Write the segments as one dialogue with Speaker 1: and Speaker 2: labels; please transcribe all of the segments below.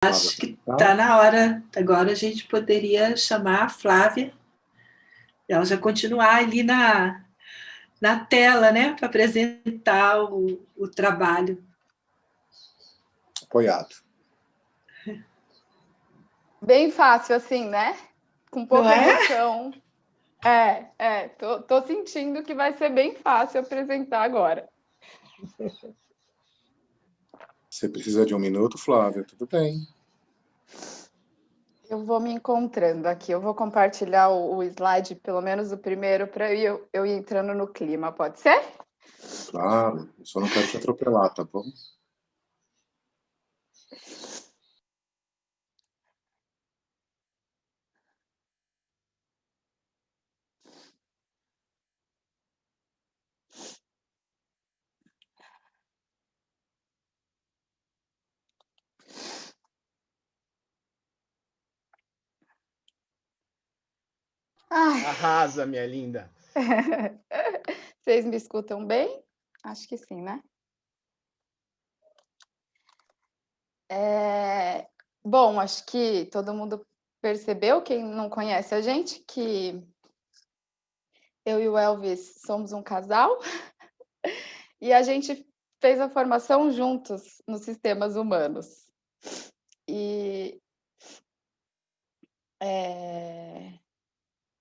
Speaker 1: Acho que
Speaker 2: Tá?
Speaker 1: está na hora. Agora a gente poderia chamar a Flávia, ela já continuar ali na tela, né, para apresentar o trabalho.
Speaker 2: Apoiado.
Speaker 3: Bem fácil, assim, né? Com
Speaker 1: Não
Speaker 3: pouca
Speaker 1: é?
Speaker 3: emoção. Tô sentindo que vai ser bem fácil apresentar agora.
Speaker 2: Você precisa de um minuto, Flávia? Tudo bem.
Speaker 3: Eu vou me encontrando aqui. Eu vou compartilhar o slide, pelo menos o primeiro, para eu ir entrando no clima. Pode ser?
Speaker 2: Claro, eu só não quero te atropelar, tá bom?
Speaker 3: Ai.
Speaker 4: Arrasa, minha linda.
Speaker 3: Vocês me escutam bem? Acho que sim, né? Bom, acho que todo mundo percebeu, quem não conhece a gente, que eu e o Elvis somos um casal e a gente fez a formação juntos nos sistemas humanos. E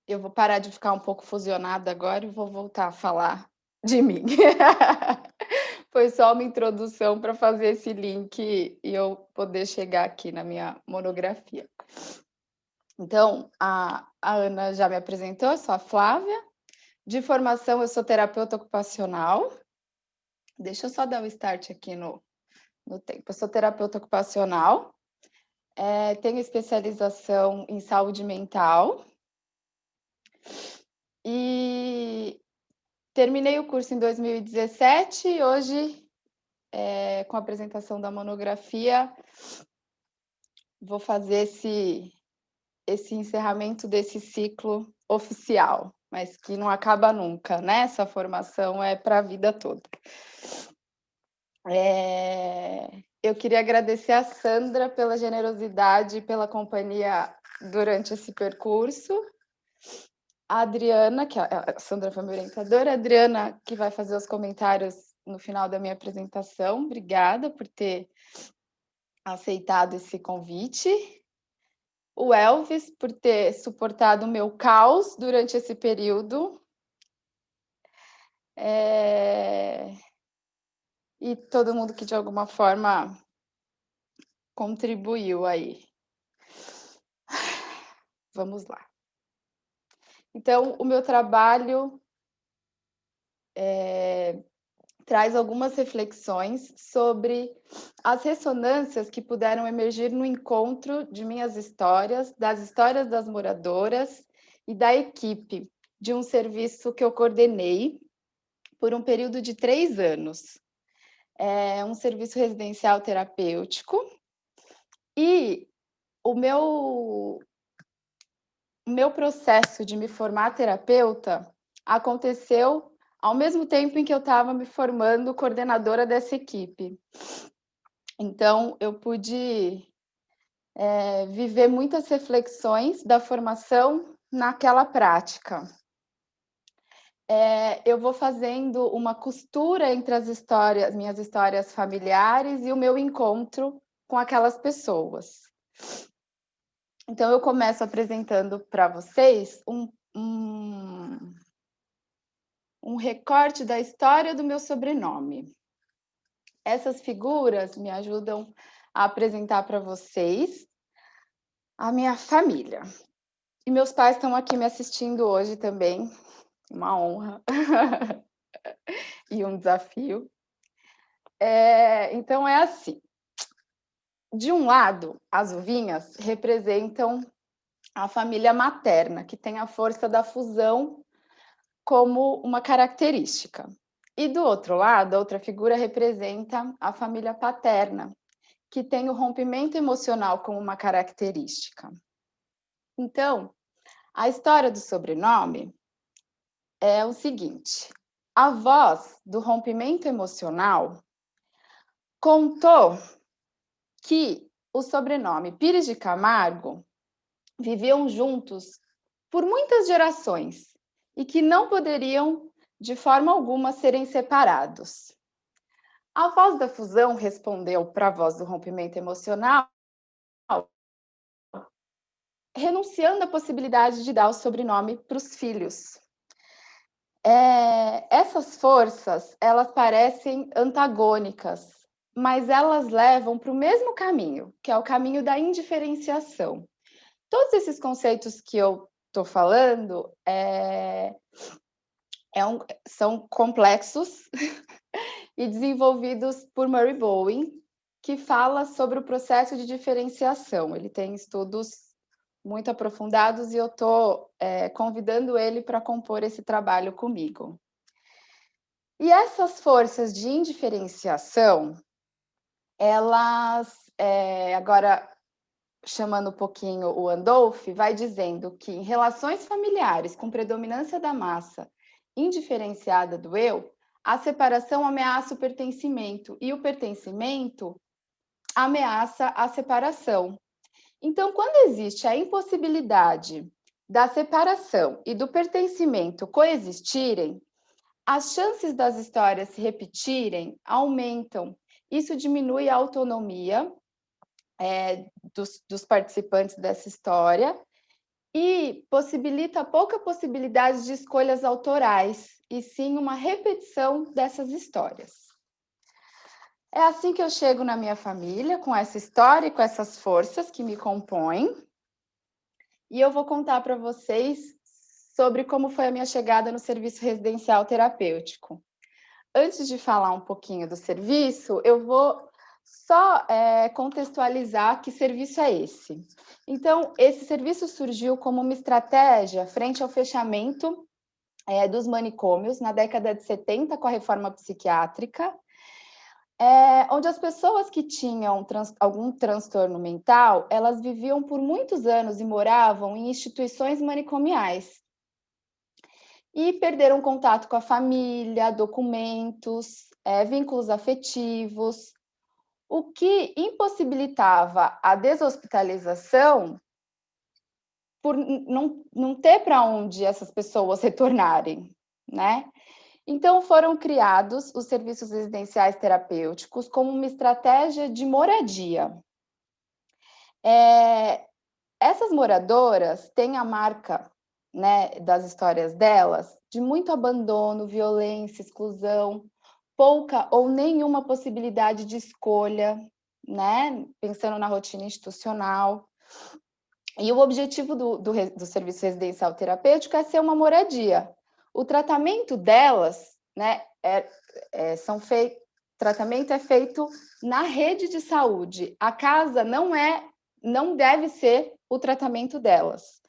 Speaker 3: eu vou parar de ficar um pouco fusionada agora e vou voltar a falar de mim. Foi só uma introdução para fazer esse link e eu poder chegar aqui na minha monografia. Então, a Ana já me apresentou, eu sou a Flávia. De formação, eu sou terapeuta ocupacional. Deixa eu só dar o start aqui no tempo. Eu sou terapeuta ocupacional, tenho especialização em saúde mental e terminei o curso em 2017 e hoje, com a apresentação da monografia, vou fazer esse encerramento desse ciclo oficial, mas que não acaba nunca, né? Essa formação é para a vida toda. Eu queria agradecer a Sandra pela generosidade e pela companhia durante esse percurso. A Adriana, que a Sandra foi minha orientadora, a Adriana, que vai fazer os comentários no final da minha apresentação. Obrigada por ter aceitado esse convite. O Elvis, por ter suportado o meu caos durante esse período. E todo mundo que, de alguma forma, contribuiu aí. Vamos lá. Então, o meu trabalho traz algumas reflexões sobre as ressonâncias que puderam emergir no encontro de minhas histórias, das histórias das moradoras e da equipe de um serviço que eu coordenei por um período de 3 anos. É um serviço residencial terapêutico e o meu processo de me formar terapeuta aconteceu ao mesmo tempo em que eu estava me formando coordenadora dessa equipe. Então, eu pude viver muitas reflexões da formação naquela prática. Eu vou fazendo uma costura entre as histórias, minhas histórias familiares e o meu encontro com aquelas pessoas. Então, eu começo apresentando para vocês um recorte da história do meu sobrenome. Essas figuras me ajudam a apresentar para vocês a minha família. E meus pais estão aqui me assistindo hoje também, uma honra e um desafio. Então, é assim. De um lado, as uvinhas representam a família materna, que tem a força da fusão como uma característica. E do outro lado, a outra figura representa a família paterna, que tem o rompimento emocional como uma característica. Então, a história do sobrenome é o seguinte: a voz do rompimento emocional contou que o sobrenome Pires de Camargo viviam juntos por muitas gerações e que não poderiam, de forma alguma, serem separados. A voz da fusão respondeu para a voz do rompimento emocional, renunciando à possibilidade de dar o sobrenome para os filhos. Essas forças, elas parecem antagônicas, mas elas levam para o mesmo caminho, que é o caminho da indiferenciação. Todos esses conceitos que eu estou falando são complexos e desenvolvidos por Murray Bowen, que fala sobre o processo de diferenciação. Ele tem estudos muito aprofundados e eu estou convidando ele para compor esse trabalho comigo. E essas forças de indiferenciação, elas, agora chamando um pouquinho o Andolf, vai dizendo que em relações familiares com predominância da massa indiferenciada do eu, a separação ameaça o pertencimento e o pertencimento ameaça a separação. Então, quando existe a impossibilidade da separação e do pertencimento coexistirem, as chances das histórias se repetirem aumentam. Isso diminui a autonomia dos participantes dessa história e possibilita pouca possibilidade de escolhas autorais, e sim uma repetição dessas histórias. É assim que eu chego na minha família, com essa história e com essas forças que me compõem. E eu vou contar para vocês sobre como foi a minha chegada no serviço residencial terapêutico. Antes de falar um pouquinho do serviço, eu vou só contextualizar que serviço é esse. Então, esse serviço surgiu como uma estratégia frente ao fechamento dos manicômios na década de 70, com a reforma psiquiátrica, onde as pessoas que tinham algum transtorno mental, elas viviam por muitos anos e moravam em instituições manicomiais. E perderam contato com a família, documentos, vínculos afetivos, o que impossibilitava a deshospitalização por não ter para onde essas pessoas retornarem, né? Então, foram criados os serviços residenciais terapêuticos como uma estratégia de moradia. Essas moradoras têm a marca, né, das histórias delas de muito abandono, violência, exclusão, pouca ou nenhuma possibilidade de escolha, né, pensando na rotina institucional. E o objetivo do serviço residencial terapêutico é ser uma moradia. O tratamento delas, né, tratamento é feito na rede de saúde. A casa não deve ser o tratamento delas.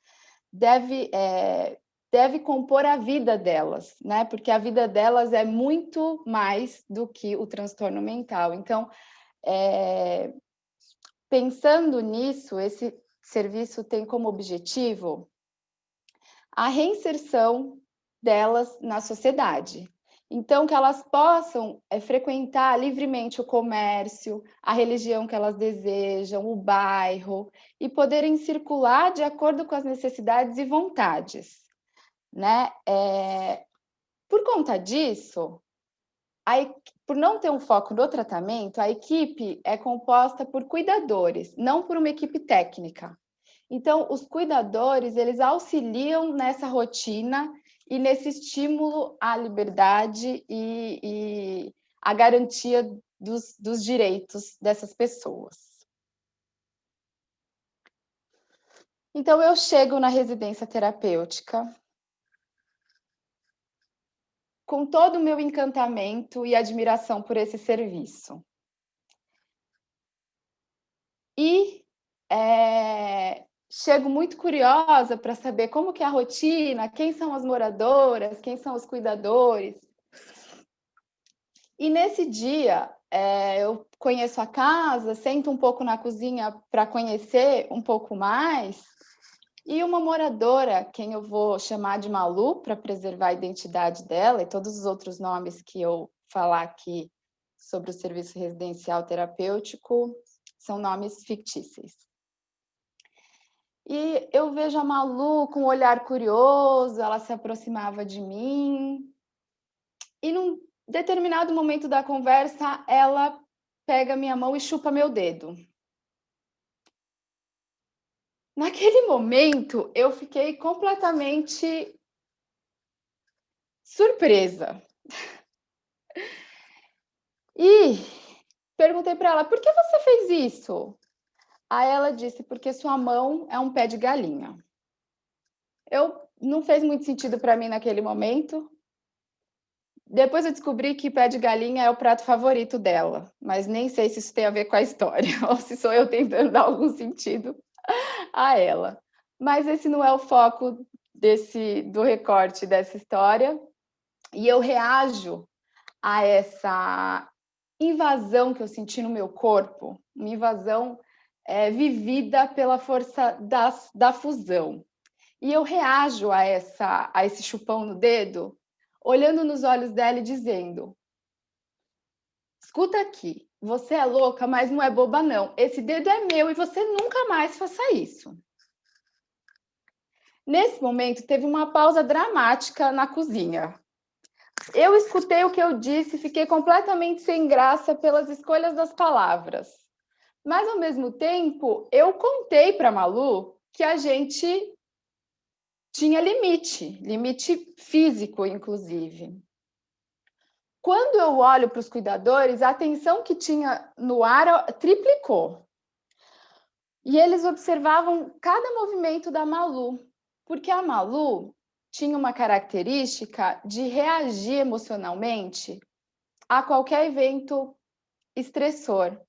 Speaker 3: Deve compor a vida delas, né? Porque a vida delas é muito mais do que o transtorno mental. Então, pensando nisso, esse serviço tem como objetivo a reinserção delas na sociedade. Então, que elas possam frequentar livremente o comércio, a religião que elas desejam, o bairro, e poderem circular de acordo com as necessidades e vontades, né? Por conta disso, por não ter um foco no tratamento, a equipe é composta por cuidadores, não por uma equipe técnica. Então, os cuidadores, eles auxiliam nessa rotina e nesse estímulo à liberdade e à garantia dos direitos dessas pessoas. Então, eu chego na residência terapêutica com todo o meu encantamento e admiração por esse serviço. E chego muito curiosa para saber como que é a rotina, quem são as moradoras, quem são os cuidadores. E nesse dia, eu conheço a casa, sento um pouco na cozinha para conhecer um pouco mais, e uma moradora, quem eu vou chamar de Malu, para preservar a identidade dela, e todos os outros nomes que eu falar aqui sobre o serviço residencial terapêutico são nomes fictícios. E eu vejo a Malu com um olhar curioso, ela se aproximava de mim, e num determinado momento da conversa, ela pega minha mão e chupa meu dedo. Naquele momento, eu fiquei completamente surpresa. E perguntei para ela, por que você fez isso? Aí ela disse, porque sua mão é um pé de galinha. Não fez muito sentido para mim naquele momento. Depois eu descobri que pé de galinha é o prato favorito dela, mas nem sei se isso tem a ver com a história, ou se sou eu tentando dar algum sentido a ela. Mas esse não é o foco do recorte dessa história. E eu reajo a essa invasão que eu senti no meu corpo, uma invasão vivida pela força da fusão. E eu reajo a esse chupão no dedo, olhando nos olhos dela e dizendo: escuta aqui, você é louca, mas não é boba não. Esse dedo é meu e você nunca mais faça isso. Nesse momento, teve uma pausa dramática na cozinha. Eu escutei o que eu disse e fiquei completamente sem graça pelas escolhas das palavras. Mas, ao mesmo tempo, eu contei para a Malu que a gente tinha limite físico, inclusive. Quando eu olho para os cuidadores, a atenção que tinha no ar triplicou. E eles observavam cada movimento da Malu, porque a Malu tinha uma característica de reagir emocionalmente a qualquer evento estressor,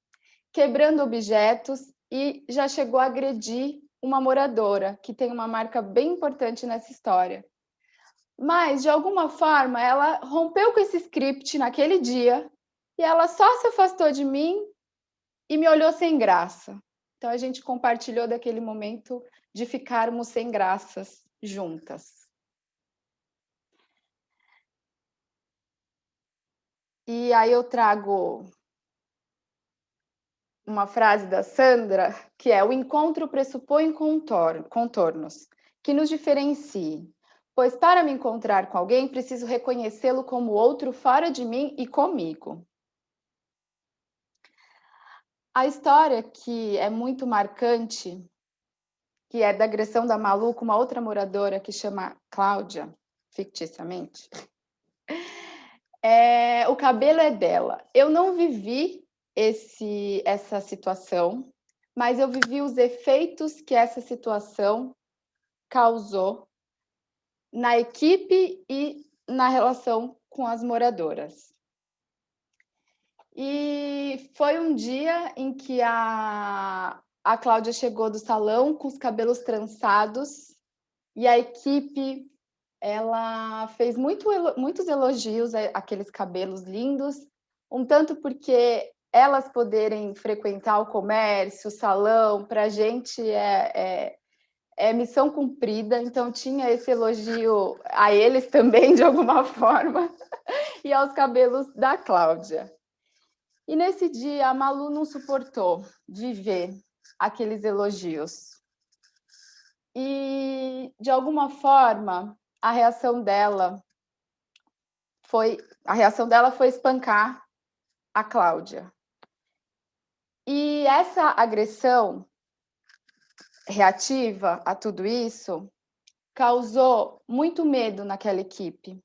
Speaker 3: quebrando objetos, e já chegou a agredir uma moradora, que tem uma marca bem importante nessa história. Mas, de alguma forma, ela rompeu com esse script naquele dia e ela só se afastou de mim e me olhou sem graça. Então, a gente compartilhou daquele momento de ficarmos sem graças juntas. E aí eu trago uma frase da Sandra, que é: o encontro pressupõe contornos que nos diferenciem, pois para me encontrar com alguém, preciso reconhecê-lo como outro fora de mim e comigo. A história que é muito marcante, que é da agressão da Malu com uma outra moradora que chama Cláudia, ficticiamente, o cabelo é dela. Eu não vivi essa situação, mas eu vivi os efeitos que essa situação causou na equipe e na relação com as moradoras. E foi um dia em que a Cláudia chegou do salão com os cabelos trançados e a equipe, ela fez muitos elogios àqueles cabelos lindos, um tanto porque elas poderem frequentar o comércio, o salão, para a gente é missão cumprida, então tinha esse elogio a eles também, de alguma forma, e aos cabelos da Cláudia. E nesse dia, a Malu não suportou de ver aqueles elogios. E, de alguma forma, a reação dela foi espancar a Cláudia. E essa agressão reativa a tudo isso causou muito medo naquela equipe.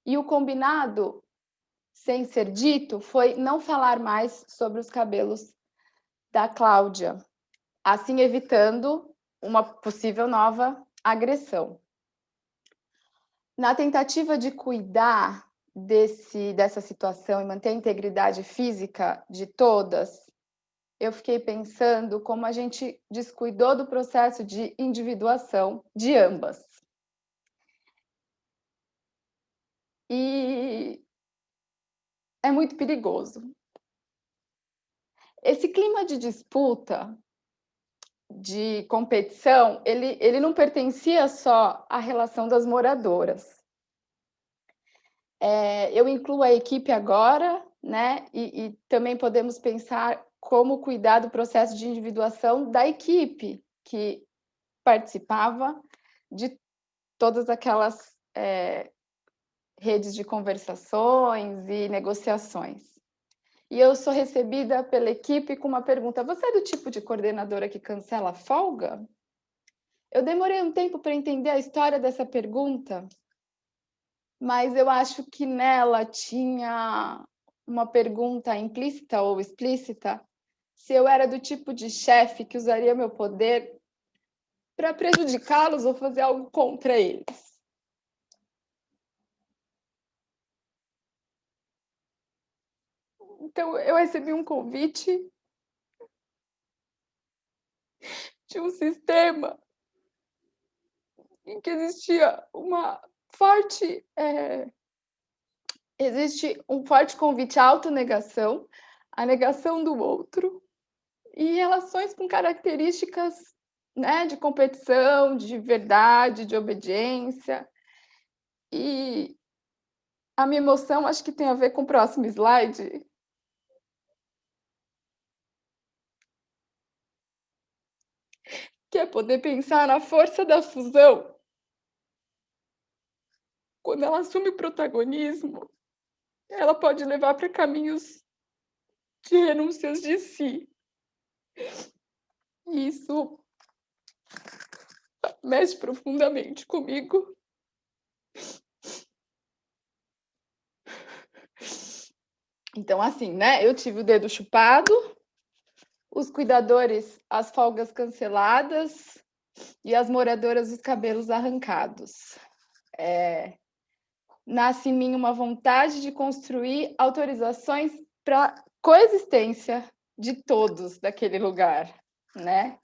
Speaker 3: E o combinado, sem ser dito, foi não falar mais sobre os cabelos da Cláudia, assim evitando uma possível nova agressão. Na tentativa de cuidar dessa situação e manter a integridade física de todas, eu fiquei pensando como a gente descuidou do processo de individuação de ambas. E é muito perigoso. Esse clima de disputa, de competição, ele não pertencia só à relação das moradoras. Eu incluo a equipe agora, né? E também podemos pensar como cuidar do processo de individuação da equipe que participava de todas aquelas redes de conversações e negociações. E eu sou recebida pela equipe com uma pergunta: você é do tipo de coordenadora que cancela a folga? Eu demorei um tempo para entender a história dessa pergunta, mas eu acho que nela tinha uma pergunta implícita ou explícita, se eu era do tipo de chefe que usaria meu poder para prejudicá-los ou fazer algo contra eles. Então, eu recebi um convite de um sistema em que existia existe um forte convite à autonegação, à negação do outro, e relações com características, né, de competição, de verdade, de obediência. E a minha emoção acho que tem a ver com o próximo slide. Que é poder pensar na força da fusão. Quando ela assume o protagonismo, ela pode levar para caminhos de renúncias de si. E isso mexe profundamente comigo. Então, assim, né? Eu tive o dedo chupado, os cuidadores, as folgas canceladas e as moradoras, os cabelos arrancados. Nasce em mim uma vontade de construir autorizações para coexistência de todos daquele lugar, né?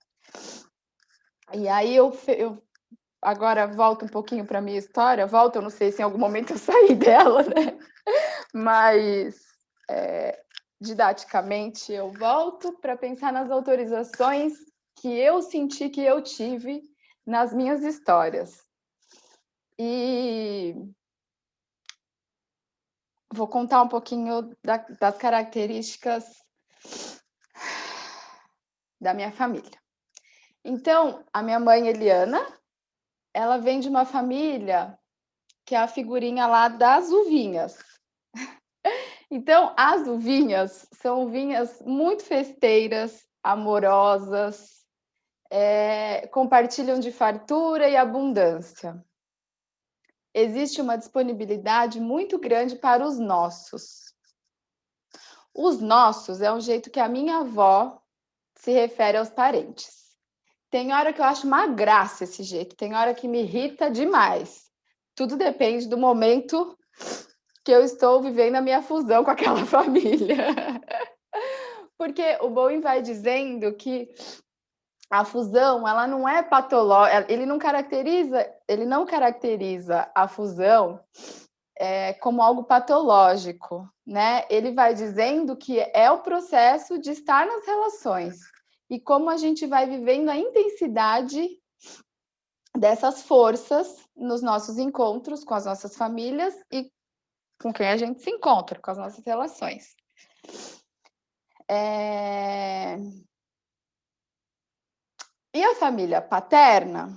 Speaker 3: E aí eu agora volto um pouquinho para a minha história, eu não sei se em algum momento eu saí dela, né? Mas didaticamente eu volto para pensar nas autorizações que eu senti que eu tive nas minhas histórias. E vou contar um pouquinho das características da minha família. Então, a minha mãe, Eliana, ela vem de uma família que é a figurinha lá das uvinhas. Então, as uvinhas são uvinhas muito festeiras, amorosas, compartilham de fartura e abundância. Existe uma disponibilidade muito grande para os nossos. Os nossos é um jeito que a minha avó se refere aos parentes. Tem hora que eu acho uma graça esse jeito, tem hora que me irrita demais. Tudo depende do momento que eu estou vivendo a minha fusão com aquela família. Porque o Bowen vai dizendo que a fusão, ela não é patológica, ele não caracteriza a fusão como algo patológico, né? Ele vai dizendo que é o processo de estar nas relações e como a gente vai vivendo a intensidade dessas forças nos nossos encontros com as nossas famílias e com quem a gente se encontra, com as nossas relações. E a família paterna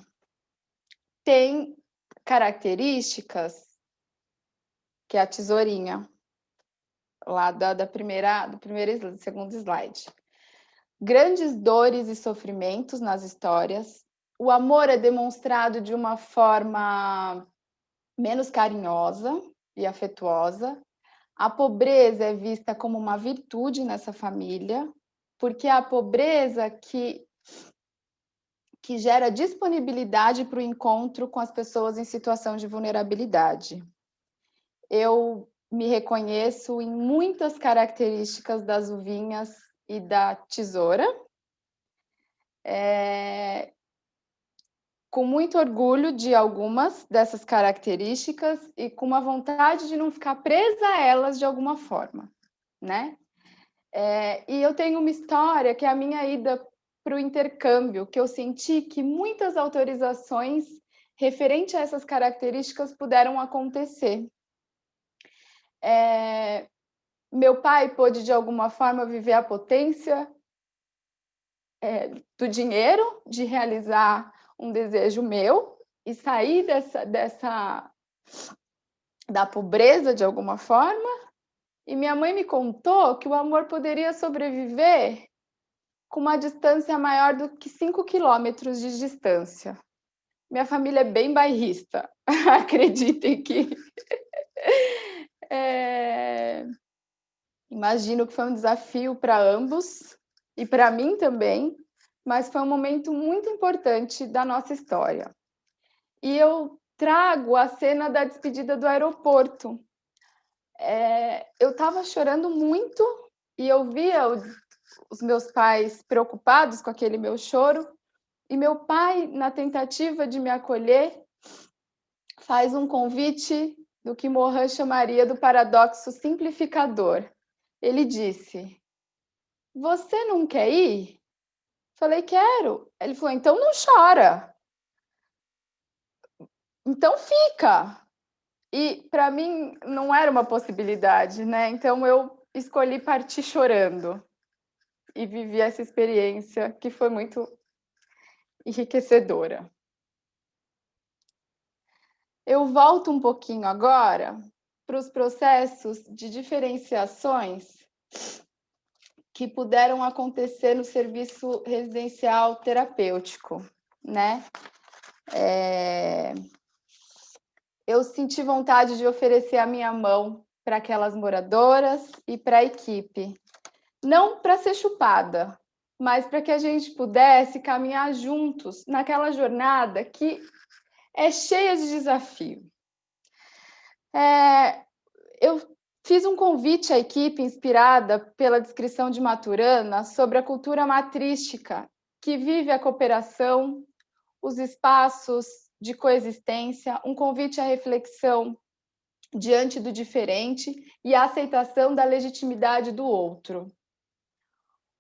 Speaker 3: tem características que é a tesourinha, lá do segundo slide. Grandes dores e sofrimentos nas histórias. O amor é demonstrado de uma forma menos carinhosa e afetuosa. A pobreza é vista como uma virtude nessa família, porque é a pobreza que gera disponibilidade para o encontro com as pessoas em situação de vulnerabilidade. Eu me reconheço em muitas características das uvinhas e da tesoura, com muito orgulho de algumas dessas características e com uma vontade de não ficar presa a elas de alguma forma, né? E eu tenho uma história que é a minha ida para o intercâmbio, que eu senti que muitas autorizações referente a essas características puderam acontecer. Meu pai pôde, de alguma forma, viver a potência do dinheiro, de realizar um desejo meu e sair da pobreza, de alguma forma. E minha mãe me contou que o amor poderia sobreviver com uma distância maior do que 5 quilômetros de distância. Minha família é bem bairrista, acreditem que... Imagino que foi um desafio para ambos, e para mim também, mas foi um momento muito importante da nossa história. E eu trago a cena da despedida do aeroporto. Eu estava chorando muito, e eu via os meus pais preocupados com aquele meu choro, e meu pai, na tentativa de me acolher, faz um convite do que Morin chamaria do paradoxo simplificador. Ele disse: "Você não quer ir?" Falei: "Quero." Ele falou: "Então não chora. Então fica." E para mim não era uma possibilidade, né? Então eu escolhi partir chorando e vivi essa experiência que foi muito enriquecedora. Eu volto um pouquinho agora para os processos de diferenciações que puderam acontecer no serviço residencial terapêutico, né? Eu senti vontade de oferecer a minha mão para aquelas moradoras e para a equipe, não para ser chupada, mas para que a gente pudesse caminhar juntos naquela jornada que é cheia de desafio. Eu fiz um convite à equipe inspirada pela descrição de Maturana sobre a cultura matrística que vive a cooperação, os espaços de coexistência, um convite à reflexão diante do diferente e a aceitação da legitimidade do outro.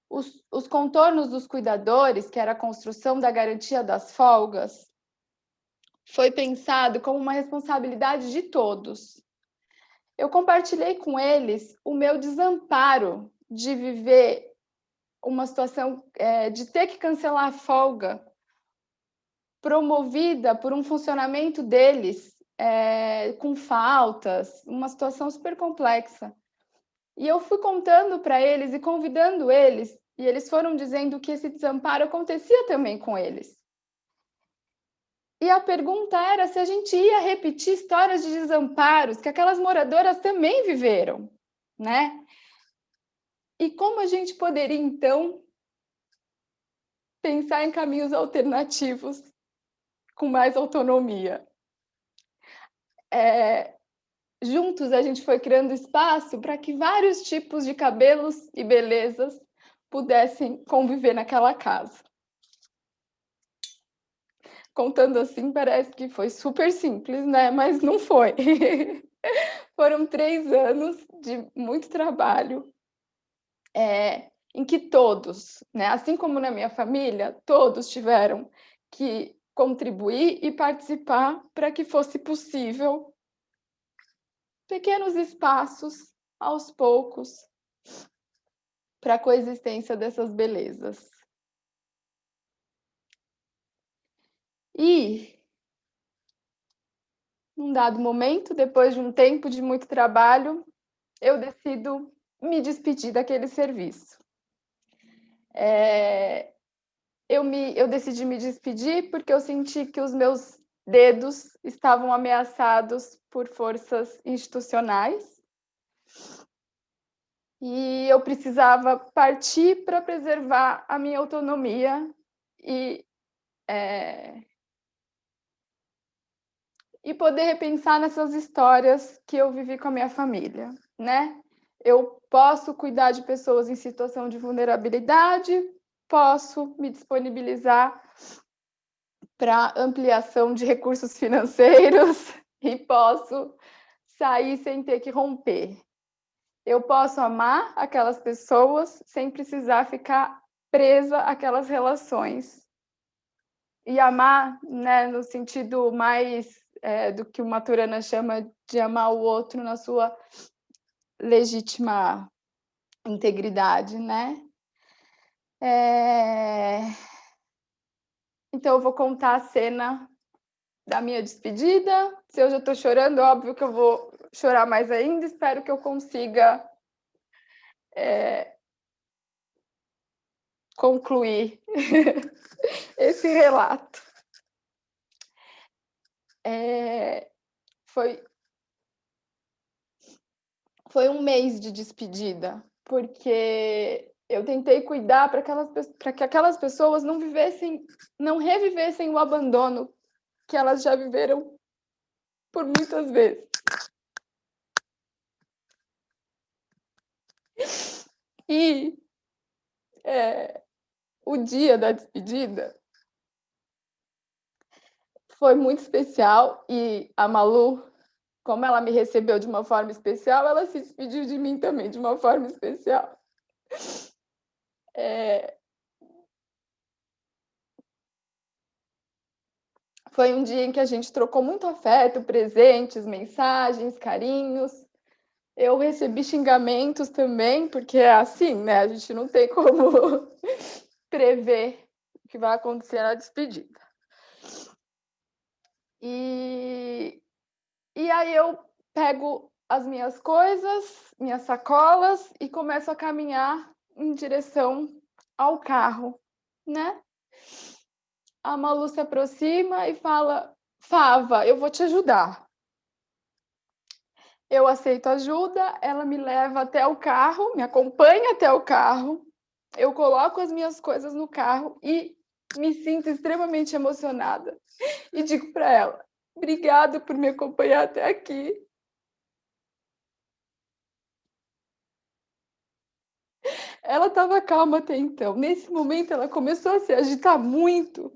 Speaker 3: Os contornos dos cuidadores, que era a construção da garantia das folgas, foi pensado como uma responsabilidade de todos. Eu compartilhei com eles o meu desamparo de viver uma situação de ter que cancelar a folga promovida por um funcionamento deles com faltas, uma situação super complexa. E eu fui contando para eles e convidando eles, e eles foram dizendo que esse desamparo acontecia também com eles. E a pergunta era se a gente ia repetir histórias de desamparos que aquelas moradoras também viveram, né? E como a gente poderia, então, pensar em caminhos alternativos com mais autonomia? Juntos, a gente foi criando espaço para que vários tipos de cabelos e belezas pudessem conviver naquela casa. Contando assim, parece que foi super simples, né? Mas não foi. Foram 3 anos de muito trabalho, em que todos, né, assim como na minha família, todos tiveram que contribuir e participar para que fosse possível pequenos espaços, aos poucos, para a coexistência dessas belezas. E, num dado momento, depois de um tempo de muito trabalho, eu decido me despedir daquele serviço. Eu decidi me despedir porque eu senti que os meus dedos estavam ameaçados por forças institucionais e eu precisava partir para preservar a minha autonomia e poder repensar nessas histórias que eu vivi com a minha família, né? Eu posso cuidar de pessoas em situação de vulnerabilidade, posso me disponibilizar para ampliação de recursos financeiros e posso sair sem ter que romper. Eu posso amar aquelas pessoas sem precisar ficar presa àquelas relações. E amar, né, no sentido mais do que o Maturana chama de amar o outro na sua legítima integridade, né? Então, eu vou contar a cena da minha despedida. Se eu já estou chorando, óbvio que eu vou chorar mais ainda. Espero que eu consiga concluir esse relato. Foi um mês de despedida, porque eu tentei cuidar para que aquelas pessoas não revivessem o abandono que elas já viveram por muitas vezes. E o dia da despedida foi muito especial, e a Malu, como ela me recebeu de uma forma especial, ela se despediu de mim também de uma forma especial. Foi um dia em que a gente trocou muito afeto, presentes, mensagens, carinhos. Eu recebi xingamentos também, porque é assim, né? A gente não tem como prever o que vai acontecer na despedida. E aí eu pego as minhas coisas, minhas sacolas, e começo a caminhar em direção ao carro, né? A Malu se aproxima e fala: Fava, eu vou te ajudar. Eu aceito ajuda, ela me leva até o carro, me acompanha até o carro, eu coloco as minhas coisas no carro e me sinto extremamente emocionada. E digo para ela: obrigada por me acompanhar até aqui. Ela estava calma até então. Nesse momento, ela começou a se agitar muito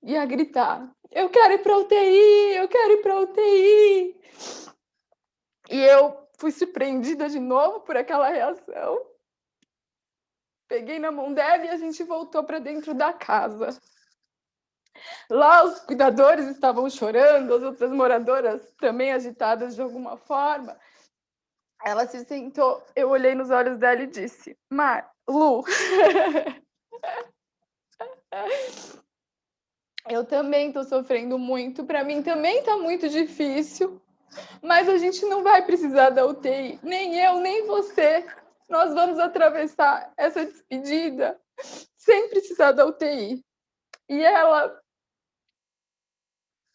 Speaker 3: e a gritar: eu quero ir para a UTI, eu quero ir para a UTI. E eu fui surpreendida de novo por aquela reação. Peguei na mão dela e a gente voltou para dentro da casa. Lá os cuidadores estavam chorando, as outras moradoras também agitadas de alguma forma. Ela se sentou, eu olhei nos olhos dela e disse: Lu, eu também estou sofrendo muito, para mim também está muito difícil, mas a gente não vai precisar da UTI, nem eu, nem você. Nós vamos atravessar essa despedida sem precisar da UTI. E ela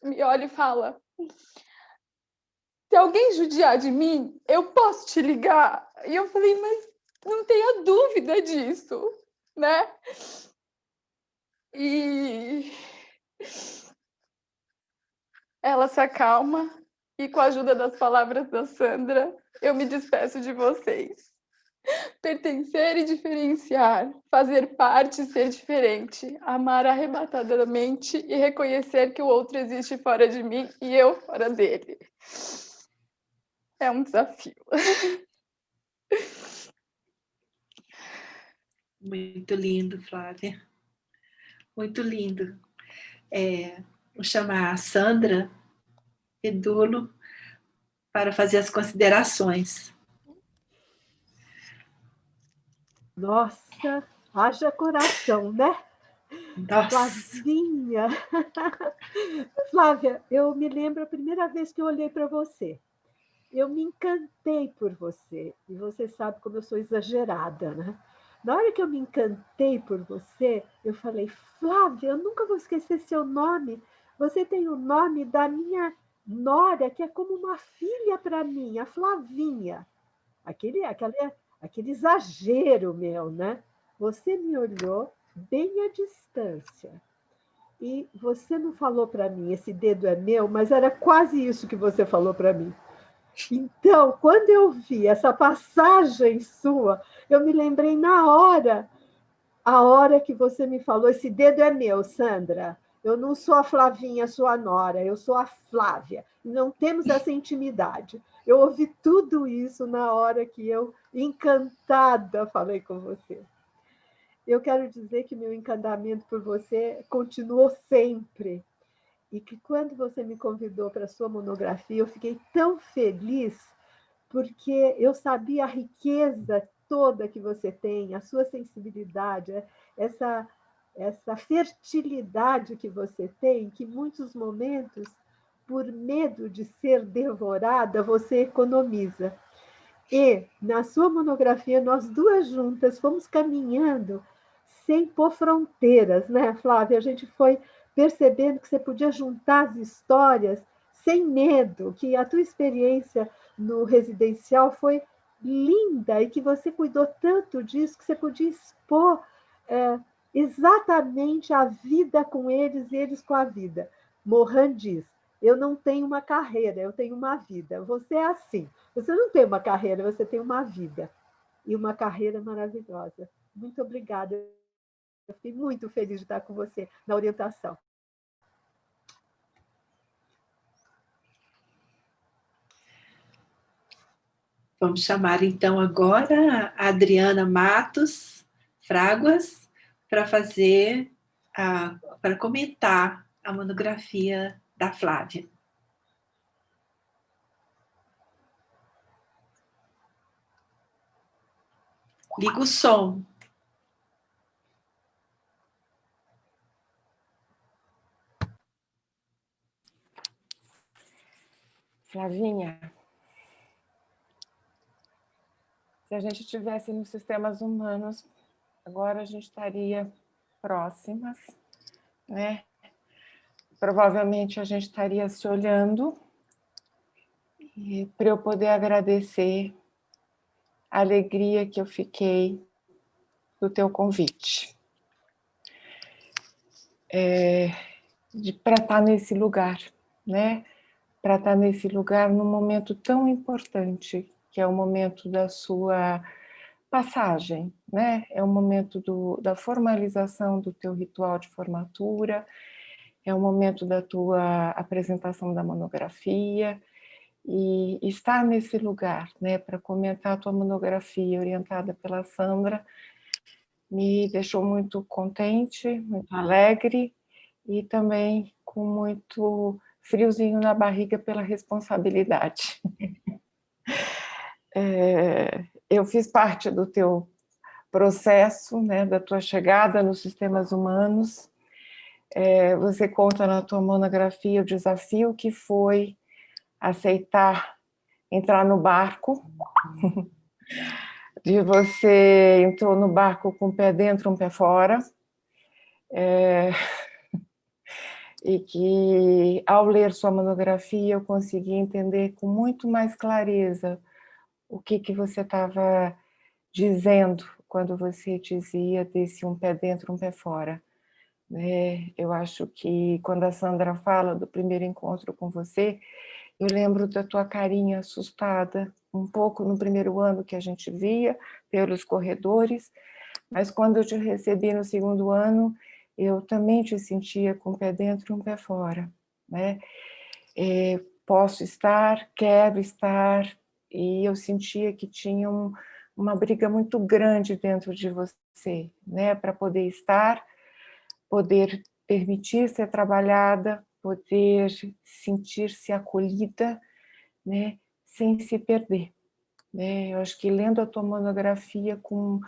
Speaker 3: me olha e fala: se alguém judiar de mim, eu posso te ligar? E eu falei: mas não tenha dúvida disso, né? E ela se acalma e, com a ajuda das palavras da Sandra, eu me despeço de vocês. Pertencer e diferenciar, fazer parte e ser diferente, amar arrebatadamente e reconhecer que o outro existe fora de mim e eu fora dele. É um desafio.
Speaker 1: Muito lindo, Flávia. Muito lindo. Vou chamar a Sandra Edulo para fazer as considerações.
Speaker 4: Nossa, haja coração, né?
Speaker 1: Nossa.
Speaker 4: Flavinha. Flávia, eu me lembro a primeira vez que eu olhei para você. Eu me encantei por você. E você sabe como eu sou exagerada, né? Na hora que eu me encantei por você, eu falei: Flávia, eu nunca vou esquecer seu nome. Você tem o nome da minha nora, que é como uma filha para mim, a Flavinha. Aquele exagero meu, né? Você me olhou bem à distância. E você não falou para mim, esse dedo é meu, mas era quase isso que você falou para mim. Então, quando eu vi essa passagem sua, eu me lembrei na hora, a hora que você me falou: esse dedo é meu, Sandra. Eu não sou a Flavinha, sua nora, eu sou a Flávia. Não temos essa intimidade. Eu ouvi tudo isso na hora que eu, encantada, falei com você. Eu quero dizer que meu encantamento por você continuou sempre. E que quando você me convidou para a sua monografia, eu fiquei tão feliz, porque eu sabia a riqueza toda que você tem, a sua sensibilidade, essa fertilidade que você tem, que em muitos momentos, por medo de ser devorada, você economiza. E, na sua monografia, nós duas juntas fomos caminhando sem pôr fronteiras, né, Flávia? A gente foi percebendo que você podia juntar as histórias sem medo, que a tua experiência no residencial foi linda e que você cuidou tanto disso que você podia expor exatamente a vida com eles e eles com a vida. Mohan diz, eu não tenho uma carreira, eu tenho uma vida. Você é assim. Você não tem uma carreira, você tem uma vida. E uma carreira maravilhosa. Muito obrigada. Eu fiquei muito feliz de estar com você na orientação.
Speaker 1: Vamos chamar, então, agora a Adriana Matos Fraguas para para comentar a monografia da Flávia. Liga o som.
Speaker 5: Flavinha, se a gente estivesse nos sistemas humanos, agora a gente estaria próximas, né? Provavelmente a gente estaria se olhando, e para eu poder agradecer a alegria que eu fiquei do teu convite. Para estar nesse lugar, né? Para estar nesse lugar num momento tão importante, que é o momento da sua passagem, né? É o momento da formalização do teu ritual de formatura, é o momento da tua apresentação da monografia, e estar nesse lugar, né, para comentar a tua monografia orientada pela Sandra, me deixou muito contente, muito alegre, e também com muito friozinho na barriga pela responsabilidade. Eu fiz parte do teu processo, né, da tua chegada nos sistemas humanos. Você conta na tua monografia o desafio que foi aceitar entrar no barco, de você entrou no barco com um pé dentro, um pé fora, e que, ao ler sua monografia, eu consegui entender com muito mais clareza o que você estava dizendo quando você dizia desse um pé dentro, um pé fora. Eu acho que quando a Sandra fala do primeiro encontro com você, eu lembro da tua carinha assustada, um pouco no primeiro ano que a gente via pelos corredores, mas quando eu te recebi no segundo ano, eu também te sentia com um pé dentro e um pé fora, né? Posso estar, quero estar, e eu sentia que tinha uma briga muito grande dentro de você, né? Para poder estar, poder permitir ser trabalhada, poder sentir-se acolhida, né? Sem se perder, né? Eu acho que lendo a tua monografia com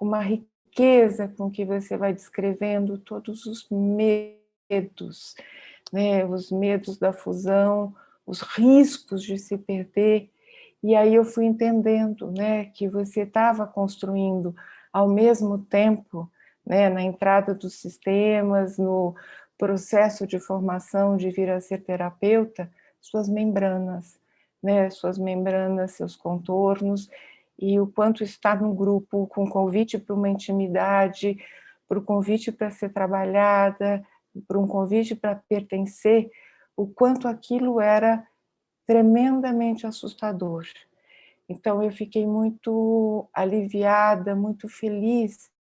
Speaker 5: uma riqueza com que você vai descrevendo todos os medos, né? Os medos da fusão, os riscos de se perder, e aí eu fui entendendo, né, que você estava construindo ao mesmo tempo, né, na entrada dos sistemas, no processo de formação de vir a ser terapeuta, suas membranas, né, suas membranas, seus contornos, e o quanto estar no grupo com convite para uma intimidade, para o convite para ser trabalhada, para um convite para pertencer, o quanto aquilo era tremendamente assustador. Então eu fiquei muito aliviada, muito feliz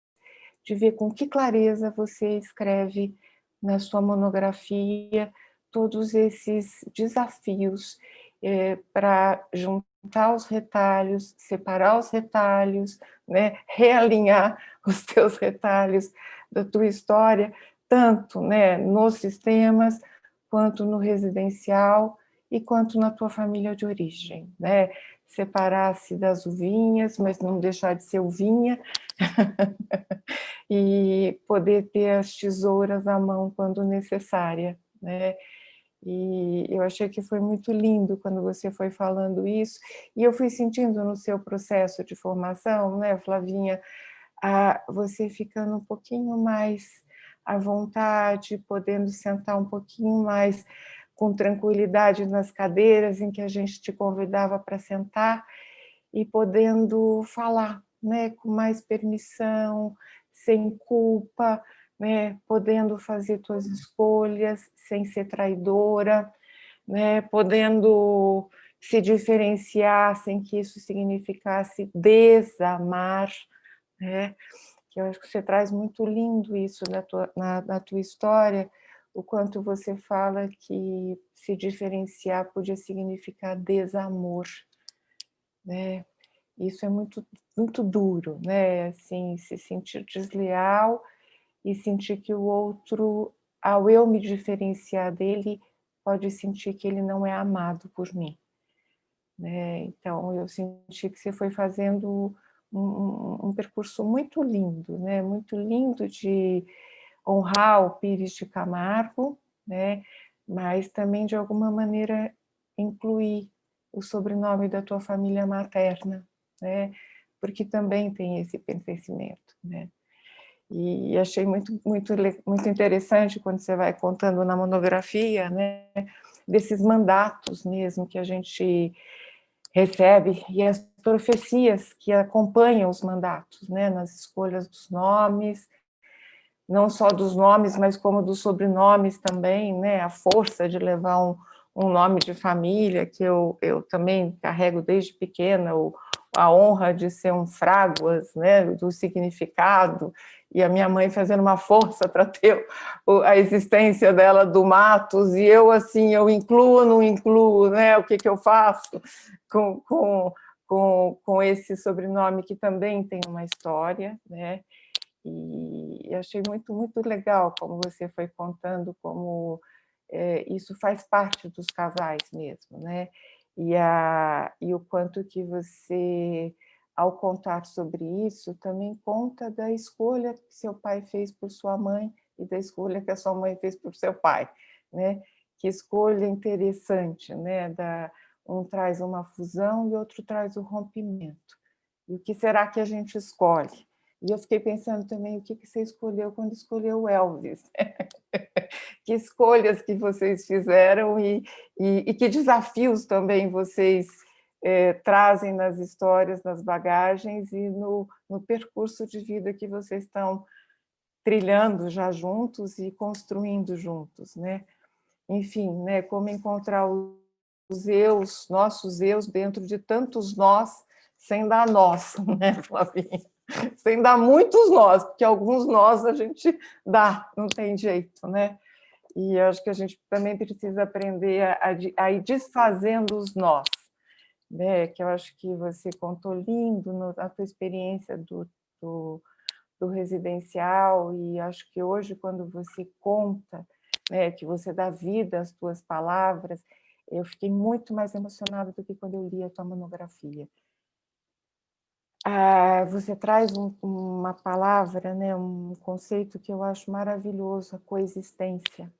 Speaker 5: de ver com que clareza você escreve na sua monografia todos esses desafios para juntar os retalhos, separar os retalhos, né, realinhar os teus retalhos da tua história, tanto, né, nos sistemas quanto no residencial, e quanto na tua família de origem, né? Separar-se das uvinhas, mas não deixar de ser uvinha, e poder ter as tesouras à mão quando necessária, né? E eu achei que foi muito lindo quando você foi falando isso, e eu fui sentindo no seu processo de formação, né, Flavinha, você ficando um pouquinho mais à vontade, podendo sentar um pouquinho mais com tranquilidade nas cadeiras em que a gente te convidava para sentar, e podendo falar, né, com mais permissão, sem culpa, né, podendo fazer tuas escolhas sem ser traidora, né, podendo se diferenciar sem que isso significasse desamar, né? Que eu acho que você traz muito lindo isso na tua história, o quanto você fala que se diferenciar podia significar desamor, né? Isso é muito, muito duro, né? Assim, se sentir desleal e sentir que o outro, ao eu me diferenciar dele, pode sentir que ele não é amado por mim, né? Então, eu senti que você foi fazendo um percurso muito lindo, né? Muito lindo de honrar o Pires de Camargo, né? Mas também, de alguma maneira, incluir o sobrenome da tua família materna, né? Porque também tem esse pertencimento, né? E achei muito interessante quando você vai contando na monografia, né? Desses mandatos mesmo que a gente recebe e as profecias que acompanham os mandatos, né? Nas escolhas dos nomes, não só dos nomes, mas como dos sobrenomes também, né? A força de levar um nome de família, que eu também carrego desde pequena, a honra de ser um Fráguas, né? Do significado, e a minha mãe fazendo uma força para ter a existência dela do Matos, e eu, assim, eu incluo ou não incluo, né? O que eu faço com esse sobrenome que também tem uma história, né? E achei muito, muito legal como você foi contando como isso faz parte dos casais mesmo, né? E o quanto que você, ao contar sobre isso, também conta da escolha que seu pai fez por sua mãe e da escolha que a sua mãe fez por seu pai, né? Que escolha interessante, né? Um traz uma fusão e outro traz o rompimento. E o que será que a gente escolhe? E eu fiquei pensando também o que você escolheu quando escolheu o Elvis. Que escolhas que vocês fizeram e que desafios também vocês trazem nas histórias, nas bagagens e no percurso de vida que vocês estão trilhando já juntos e construindo juntos, né? Enfim, né, como encontrar os eus, nossos eus, dentro de tantos nós, sem dar nós, né, Flavinha? Sem dar muitos nós, porque alguns nós a gente dá, não tem jeito, né? E eu acho que a gente também precisa aprender a ir desfazendo os nós, né? Que eu acho que você contou lindo na tua experiência do residencial, e acho que hoje, quando você conta, né, que você dá vida às tuas palavras, eu fiquei muito mais emocionada do que quando eu li a tua monografia. Você traz uma palavra, né, um conceito que eu acho maravilhoso, a coexistência,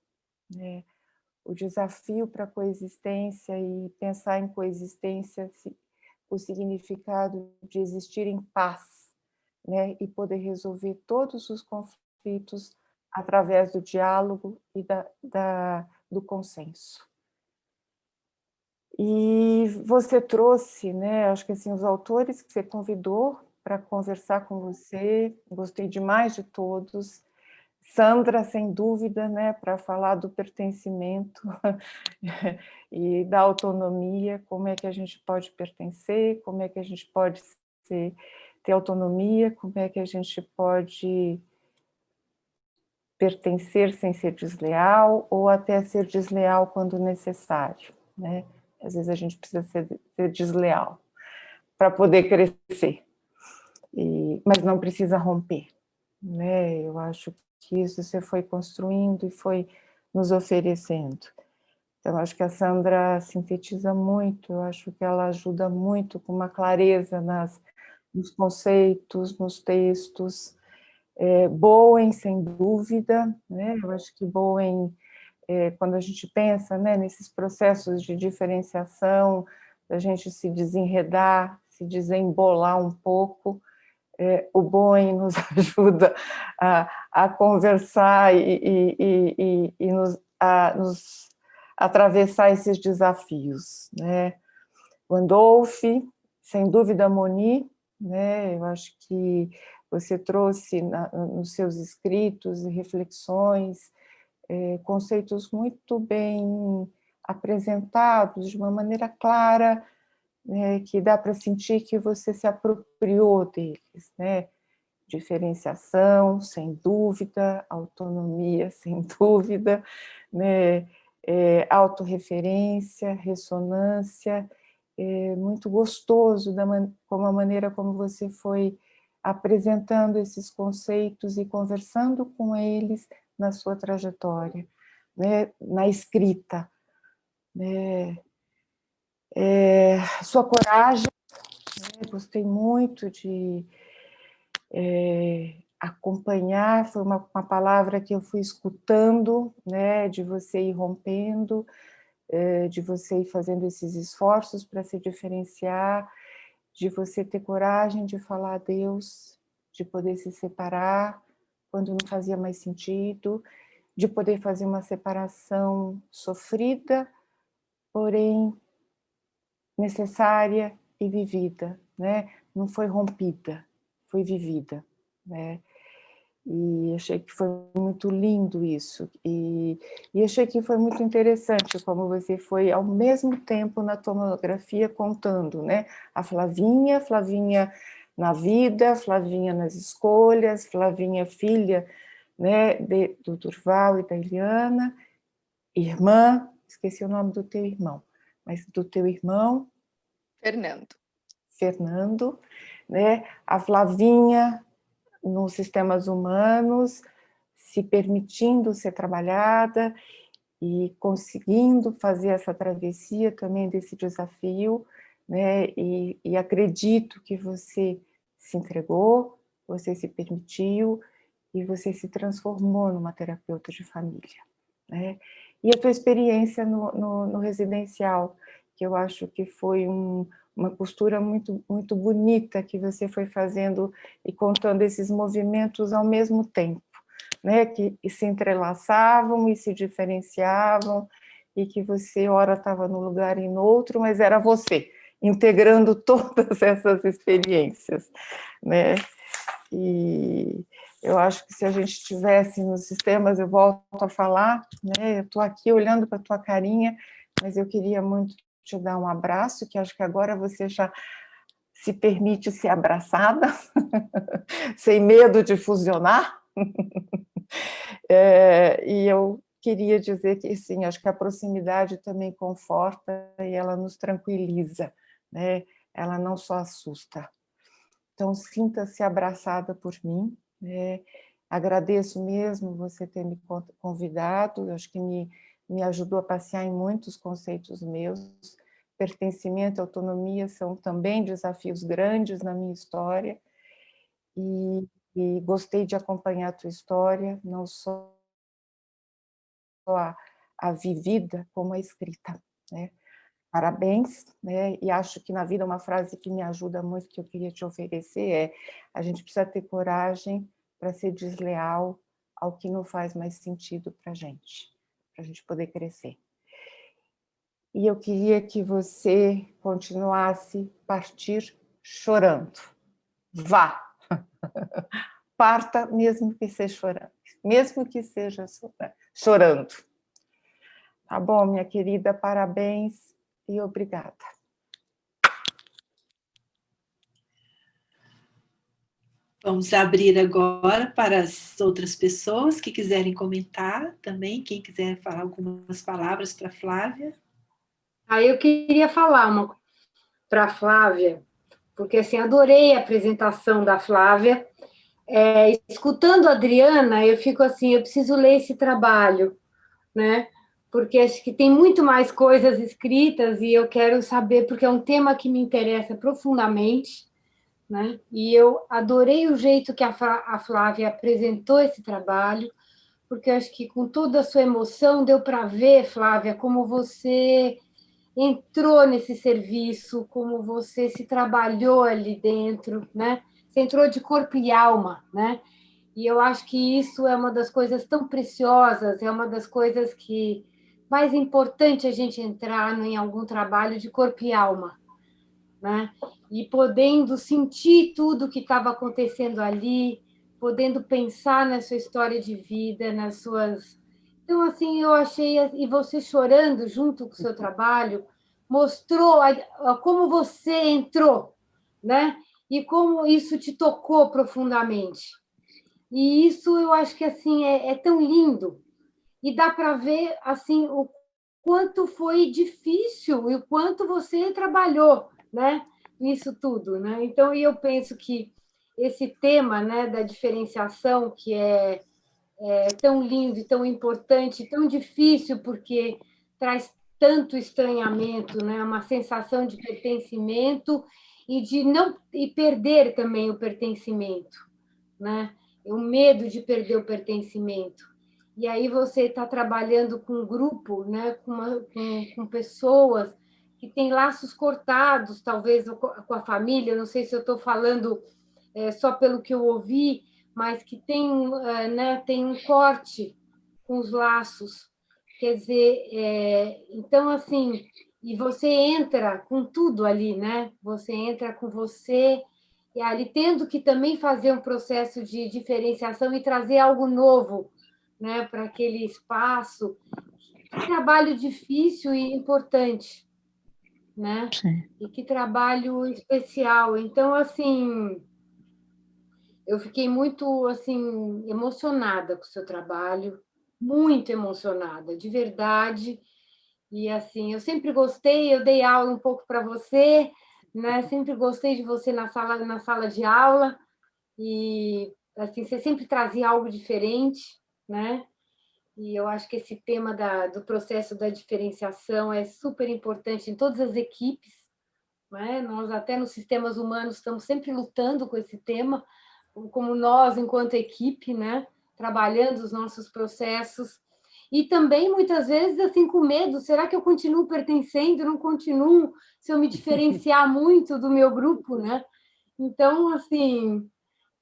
Speaker 5: né? O desafio para a coexistência, e pensar em coexistência, o significado de existir em paz, né? E poder resolver todos os conflitos através do diálogo e do consenso. E você trouxe, né, acho que assim, os autores que você convidou para conversar com você, gostei demais de todos. Sandra, sem dúvida, né, para falar do pertencimento e da autonomia, como é que a gente pode pertencer, como é que a gente pode ter autonomia, como é que a gente pode pertencer sem ser desleal, ou até ser desleal quando necessário, né? Às vezes a gente precisa ser desleal para poder crescer, mas não precisa romper, né? Eu acho que isso você foi construindo e foi nos oferecendo. Então, acho que a Sandra sintetiza muito, eu acho que ela ajuda muito com uma clareza nos conceitos, nos textos. Bowen, sem dúvida, né? Eu acho que Bowen, quando a gente pensa, né, nesses processos de diferenciação, da gente se desenredar, se desembolar um pouco, o Bowen nos ajuda a conversar e nos atravessar esses desafios, né? Gandolf, sem dúvida, Moni, né? Eu acho que você trouxe nos seus escritos e reflexões conceitos muito bem apresentados, de uma maneira clara, né, que dá para sentir que você se apropriou deles, né? Diferenciação, sem dúvida, autonomia, sem dúvida, né? Autorreferência, ressonância, muito gostoso como a maneira como você foi apresentando esses conceitos e conversando com eles na sua trajetória, né? Na escrita, né? Sua coragem, né? Gostei muito de acompanhar, foi uma palavra que eu fui escutando, né? De você ir rompendo, de você ir fazendo esses esforços para se diferenciar, de você ter coragem de falar a Deus, de poder se separar quando não fazia mais sentido, de poder fazer uma separação sofrida, porém necessária e vivida, né? Não foi rompida, foi vivida, né? E achei que foi muito lindo isso, e achei que foi muito interessante como você foi ao mesmo tempo na tua monografia contando, né? A Flavinha na vida, Flavinha nas escolhas, Flavinha filha, né, do Durval e da Eliana, irmã, esqueci o nome do teu irmão, mas do teu irmão Fernando, né? A Flavinha nos sistemas humanos, se permitindo ser trabalhada e conseguindo fazer essa travessia também desse desafio, né? E acredito que você se entregou, você se permitiu e você se transformou numa terapeuta de família, né? E a tua experiência no residencial, que eu acho que foi uma costura muito, muito bonita que você foi fazendo e contando esses movimentos ao mesmo tempo, né? Que se entrelaçavam e se diferenciavam, e que você, ora, estava num lugar e no outro, mas era você, integrando todas essas experiências, né? E eu acho que se a gente estivesse nos sistemas, eu volto a falar, né? Eu estou aqui olhando para a tua carinha, mas eu queria muito te dar um abraço, que acho que agora você já se permite ser abraçada, sem medo de fusionar. E eu queria dizer que, sim, acho que a proximidade também conforta e ela nos tranquiliza, né? Ela não só assusta. Então, sinta-se abraçada por mim, né? Agradeço mesmo você ter me convidado, acho que me ajudou a passear em muitos conceitos meus. Pertencimento e autonomia são também desafios grandes na minha história, e gostei de acompanhar a tua história, não só a vivida, como a escrita, né? Parabéns, né? E acho que na vida uma frase que me ajuda muito, que eu queria te oferecer, a gente precisa ter coragem para ser desleal ao que não faz mais sentido para a gente poder crescer. E eu queria que você continuasse partir chorando. Vá! Parta mesmo que seja chorando. Mesmo que seja chorando. Tá bom, minha querida? Parabéns e obrigada.
Speaker 1: Vamos abrir agora para as outras pessoas que quiserem comentar também, quem quiser falar algumas palavras para a Flávia.
Speaker 6: Eu queria falar uma para a Flávia, porque assim, adorei a apresentação da Flávia. Escutando a Adriana, eu fico assim, eu preciso ler esse trabalho, né? porque acho que tem muito mais coisas escritas e eu quero saber, porque é um tema que me interessa profundamente, né? E eu adorei o jeito que a Flávia apresentou esse trabalho, porque eu acho que com toda a sua emoção deu para ver, Flávia, como você entrou nesse serviço, como você se trabalhou ali dentro, né? Você entrou de corpo e alma, né? E eu acho que isso é uma das coisas tão preciosas, é uma das coisas que mais importante a gente entrar em algum trabalho de corpo e alma, né? E podendo sentir tudo o que estava acontecendo ali, podendo pensar na sua história de vida, nas suas... Então, assim, eu achei... E você chorando junto com o seu trabalho, mostrou como você entrou, né? E como isso te tocou profundamente. E isso eu acho que assim é tão lindo. E dá para ver assim o quanto foi difícil e o quanto você trabalhou, né? Nisso tudo, né? Então, eu penso que esse tema, né, da diferenciação, que é tão lindo e tão importante, tão difícil, porque traz tanto estranhamento, né? Uma sensação de pertencimento e de não e perder também o pertencimento, né? O medo de perder o pertencimento. E aí você está trabalhando com um grupo, né? com pessoas que têm laços cortados, talvez com a família, não sei se eu estou falando só pelo que eu ouvi, mas que tem, né, tem um corte com os laços. Quer dizer, então, assim, e você entra com tudo ali, né? Você entra com você, e ali tendo que também fazer um processo de diferenciação e trazer algo novo, né, para aquele espaço. Que trabalho difícil e importante, né?
Speaker 7: Sim.
Speaker 6: E que trabalho especial. Então, assim, eu fiquei muito assim emocionada com o seu trabalho, muito emocionada, de verdade. E assim, eu sempre gostei, eu dei aula um pouco para você, né? Sempre gostei de você na sala de aula e assim, você sempre trazia algo diferente, né? E eu acho que esse tema do processo da diferenciação é super importante em todas as equipes, né? Nós até nos sistemas humanos estamos sempre lutando com esse tema, como nós, enquanto equipe, né? Trabalhando os nossos processos. E também, muitas vezes, assim, com medo, será que eu continuo pertencendo, não continuo, se eu me diferenciar muito do meu grupo, né? Então, assim,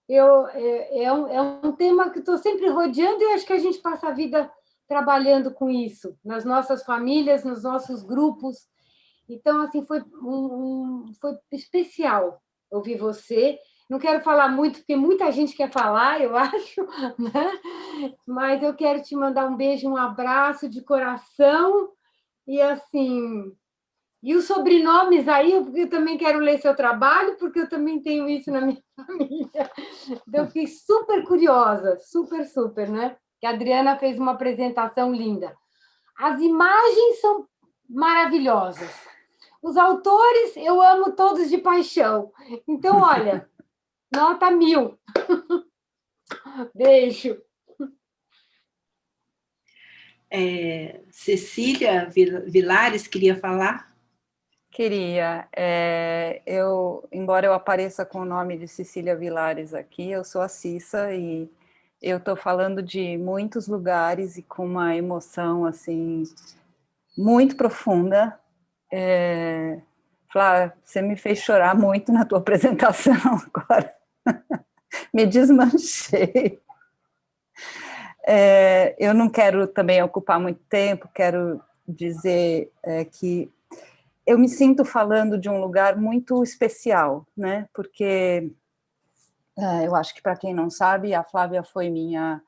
Speaker 6: é um tema que estou sempre rodeando e acho que a gente passa a vida trabalhando com isso, nas nossas famílias, nos nossos grupos. Então, assim, foi especial ouvir você. Não quero falar muito, porque muita gente quer falar, eu acho, né? Mas eu quero te mandar um beijo, um abraço de coração. E, assim, e os sobrenomes aí, eu também quero ler seu trabalho, porque eu também tenho isso na minha família. Então, eu fiquei super curiosa, super, super, né? Que a Adriana fez uma apresentação linda. As imagens são maravilhosas. Os autores, eu amo todos de paixão. Então, olha, nota 1000. Beijo.
Speaker 1: Cecília Vilares queria falar?
Speaker 7: Queria. Embora eu apareça com o nome de Cecília Vilares aqui, eu sou a Cissa e eu estou falando de muitos lugares e com uma emoção assim muito profunda. Flá, você me fez chorar muito na tua apresentação agora. Me desmanchei. Eu não quero também ocupar muito tempo, quero dizer que eu me sinto falando de um lugar muito especial, né? Porque eu acho que, para quem não sabe, a Flávia foi minha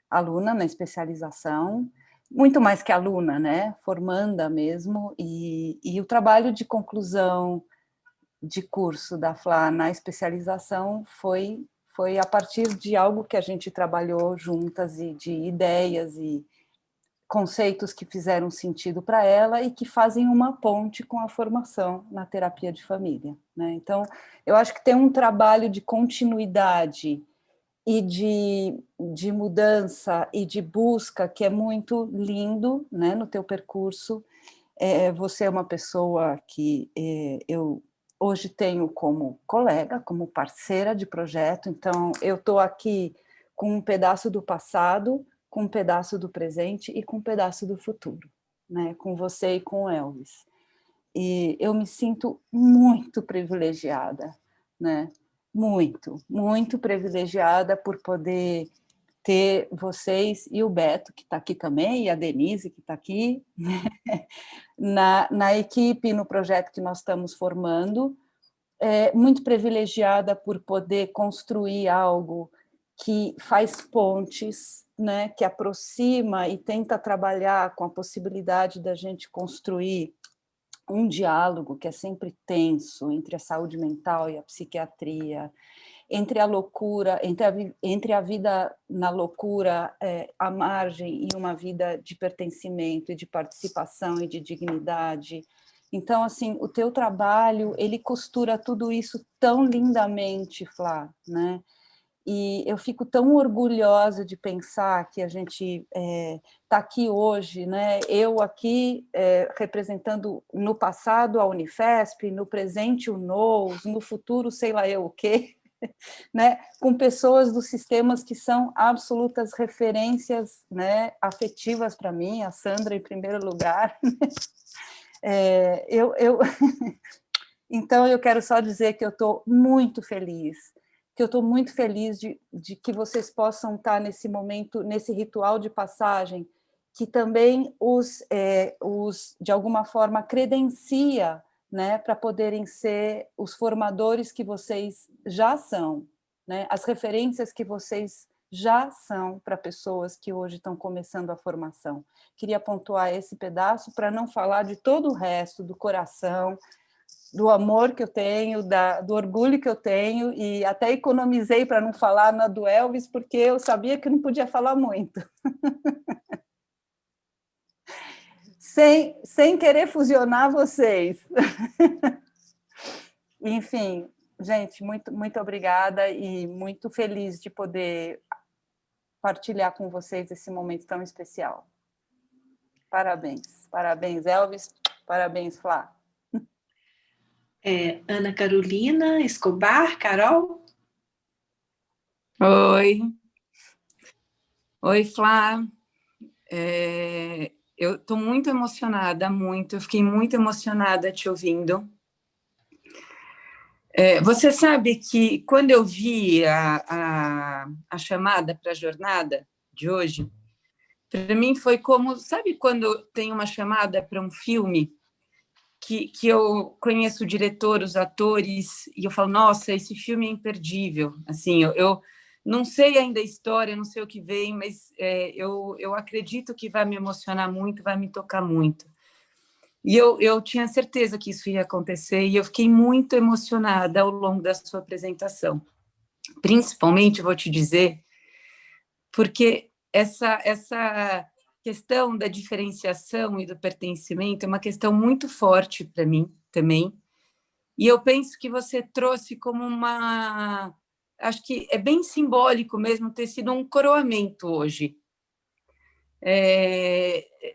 Speaker 7: aluna na especialização, muito mais que aluna, né? Formanda mesmo, e o trabalho de conclusão de curso da Flá na especialização foi a partir de algo que a gente trabalhou juntas e de ideias e conceitos que fizeram sentido para ela e que fazem uma ponte com a formação na terapia de família, né? Então, eu acho que tem um trabalho de continuidade e de mudança e de busca, que é muito lindo, né, no teu percurso. Você é uma pessoa que eu hoje tenho como colega, como parceira de projeto, então eu estou aqui com um pedaço do passado, com um pedaço do presente e com um pedaço do futuro, né, com você e com o Elvis. E eu me sinto muito privilegiada, né? Muito, muito privilegiada por poder ter vocês e o Beto, que está aqui também, e a Denise, que está aqui, na equipe, no projeto que nós estamos formando. Muito privilegiada por poder construir algo que faz pontes, né? Que aproxima e tenta trabalhar com a possibilidade da gente construir um diálogo que é sempre tenso entre a saúde mental e a psiquiatria, entre a loucura, entre a vida na loucura, à margem, e uma vida de pertencimento e de participação e de dignidade. Então, assim, o teu trabalho, ele costura tudo isso tão lindamente, Flá, né? E eu fico tão orgulhosa de pensar que a gente está aqui hoje, né? Eu aqui representando no passado a Unifesp, no presente o NOUS, no futuro sei lá eu o quê, né? Com pessoas dos sistemas que são absolutas referências, né? Afetivas para mim, a Sandra em primeiro lugar. Então eu quero só dizer que eu estou muito feliz, que eu estou muito feliz de que vocês possam estar nesse momento, nesse ritual de passagem, que também de alguma forma, credencia, né, para poderem ser os formadores que vocês já são, né, as referências que vocês já são para pessoas que hoje estão começando a formação. Queria pontuar esse pedaço para não falar de todo o resto, do coração, do amor que eu tenho, do orgulho que eu tenho, e até economizei para não falar na do Elvis, porque eu sabia que não podia falar muito. sem querer fusionar vocês. Enfim, gente, muito, muito obrigada e muito feliz de poder partilhar com vocês esse momento tão especial. Parabéns. Parabéns, Elvis. Parabéns, Flá.
Speaker 1: Ana Carolina Escobar, Carol?
Speaker 8: Oi, Flá. Eu estou muito emocionada, eu fiquei muito emocionada te ouvindo. Você sabe que quando eu vi a chamada para a jornada de hoje, para mim foi como, sabe quando tem uma chamada para um filme que eu conheço o diretor, os atores, e eu falo, nossa, esse filme é imperdível. Assim, eu não sei ainda a história, não sei o que vem, mas eu acredito que vai me emocionar muito, vai me tocar muito. E eu tinha certeza que isso ia acontecer, e eu fiquei muito emocionada ao longo da sua apresentação. Principalmente, vou te dizer, porque essa questão da diferenciação e do pertencimento é uma questão muito forte para mim também, e eu penso que você trouxe como acho que é bem simbólico mesmo ter sido um coroamento hoje,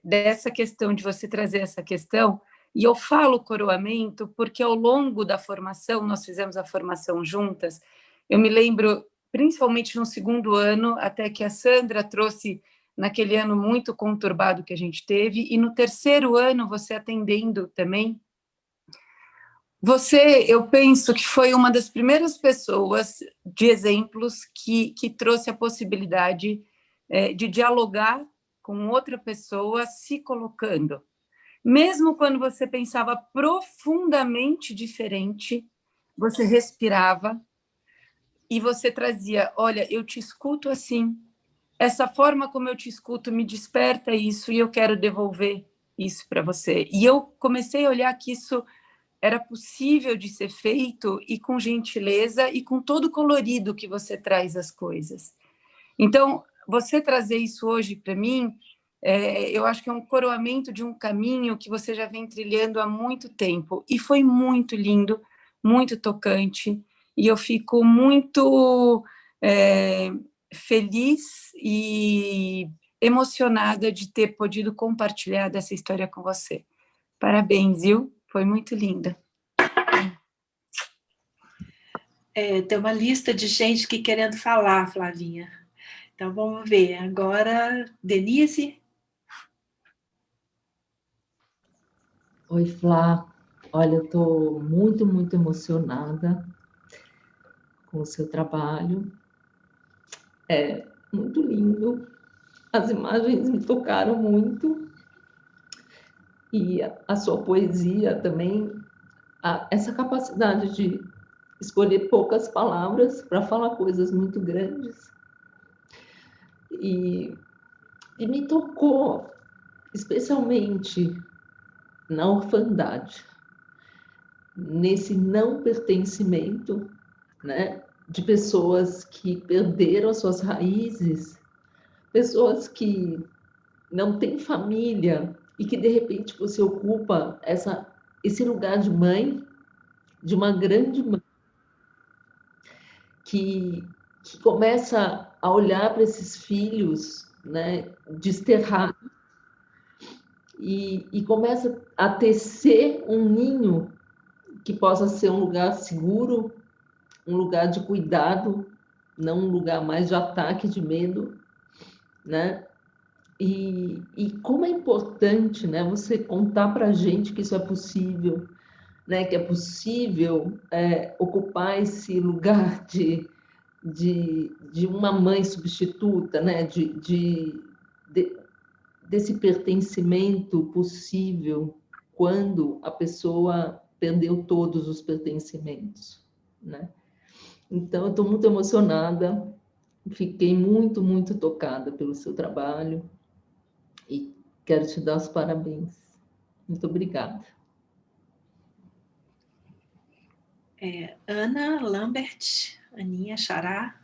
Speaker 8: dessa questão, de você trazer essa questão. E eu falo coroamento porque ao longo da formação, nós fizemos a formação juntas, eu me lembro, principalmente no segundo ano, até que a Sandra trouxe naquele ano muito conturbado que a gente teve, e no terceiro ano, você atendendo também, eu penso que foi uma das primeiras pessoas de exemplos que trouxe a possibilidade de dialogar com outra pessoa se colocando. Mesmo quando você pensava profundamente diferente, você respirava e você trazia, olha, eu te escuto assim, essa forma como eu te escuto me desperta isso e eu quero devolver isso para você. E eu comecei a olhar que isso era possível de ser feito, e com gentileza e com todo o colorido que você traz as coisas. Então, você trazer isso hoje para mim, eu acho que é um coroamento de um caminho que você já vem trilhando há muito tempo, e foi muito lindo, muito tocante, e eu fico muito feliz e emocionada de ter podido compartilhar dessa história com você. Parabéns, viu? Foi muito linda.
Speaker 1: Tem uma lista de gente que querendo falar, Flavinha. Então, vamos ver. Agora, Denise.
Speaker 9: Oi, Flá. Olha, eu estou muito, muito emocionada com o seu trabalho. É muito lindo. As imagens me tocaram muito. E a sua poesia também, essa capacidade de escolher poucas palavras para falar coisas muito grandes. E me tocou especialmente na orfandade, nesse não pertencimento, né, de pessoas que perderam as suas raízes, pessoas que não têm família e que, de repente, você ocupa esse lugar de mãe, de uma grande mãe, que começa a olhar para esses filhos, né, desterrados, e começa a tecer um ninho que possa ser um lugar seguro, um lugar de cuidado, não um lugar mais de ataque, de medo, né? E como é importante, né, você contar para a gente que isso é possível, né, que é possível ocupar esse lugar de uma mãe substituta, né, desse pertencimento possível quando a pessoa perdeu todos os pertencimentos, né? Então, eu estou muito emocionada, fiquei muito, muito tocada pelo seu trabalho e quero te dar os parabéns. Muito obrigada.
Speaker 1: Ana Lambert, Aninha Xará.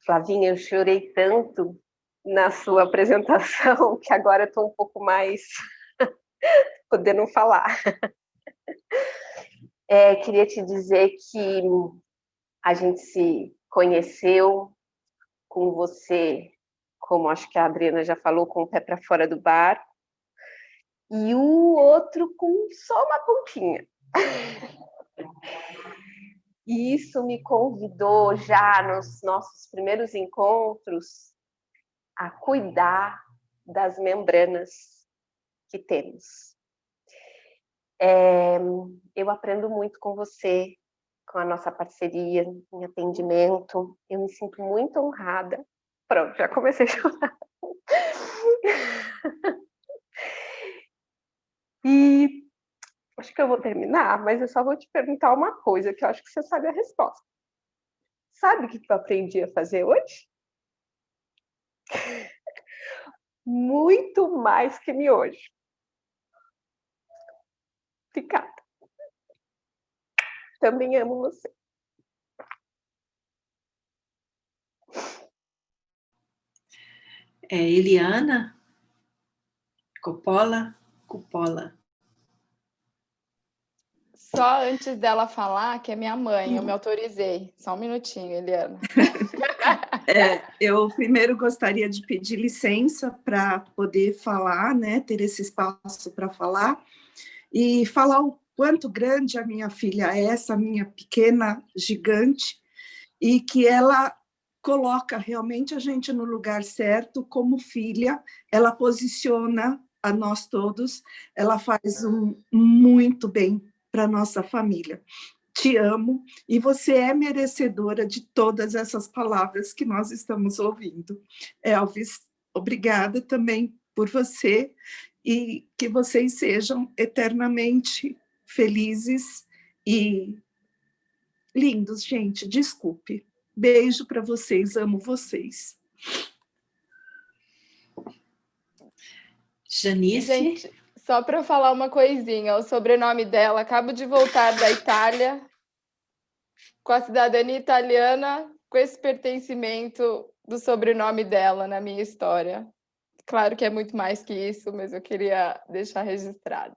Speaker 10: Flavinha, eu chorei tanto na sua apresentação que agora estou um pouco mais podendo falar. Queria te dizer que a gente se conheceu com você, como acho que a Adriana já falou, com o pé para fora do bar, e o outro com só uma pontinha. E isso me convidou já nos nossos primeiros encontros a cuidar das membranas que temos. Eu aprendo muito com você, com a nossa parceria em atendimento. Eu me sinto muito honrada. Pronto, já comecei a chorar. E acho que eu vou terminar, mas eu só vou te perguntar uma coisa, que eu acho que você sabe a resposta. Sabe o que eu aprendi a fazer hoje? Muito mais que miojo. Obrigada. Também amo você.
Speaker 1: Eliana Coppola.
Speaker 3: Só antes dela falar, que é minha mãe, eu me autorizei. Só um minutinho, Eliana.
Speaker 11: Eu primeiro gostaria de pedir licença para poder falar, né, ter esse espaço para falar, e falar o quanto grande a minha filha é, essa minha pequena gigante, e que ela coloca realmente a gente no lugar certo como filha, ela posiciona a nós todos, ela faz muito bem para a nossa família. Te amo e você é merecedora de todas essas palavras que nós estamos ouvindo. Elvis, obrigada também por você e que vocês sejam eternamente felizes e lindos, gente. Desculpe. Beijo para vocês, amo vocês.
Speaker 1: Janice?
Speaker 3: Gente, só para eu falar uma coisinha, o sobrenome dela, acabo de voltar da Itália, com a cidadania italiana, com esse pertencimento do sobrenome dela na minha história. Claro que é muito mais que isso, mas eu queria deixar registrado.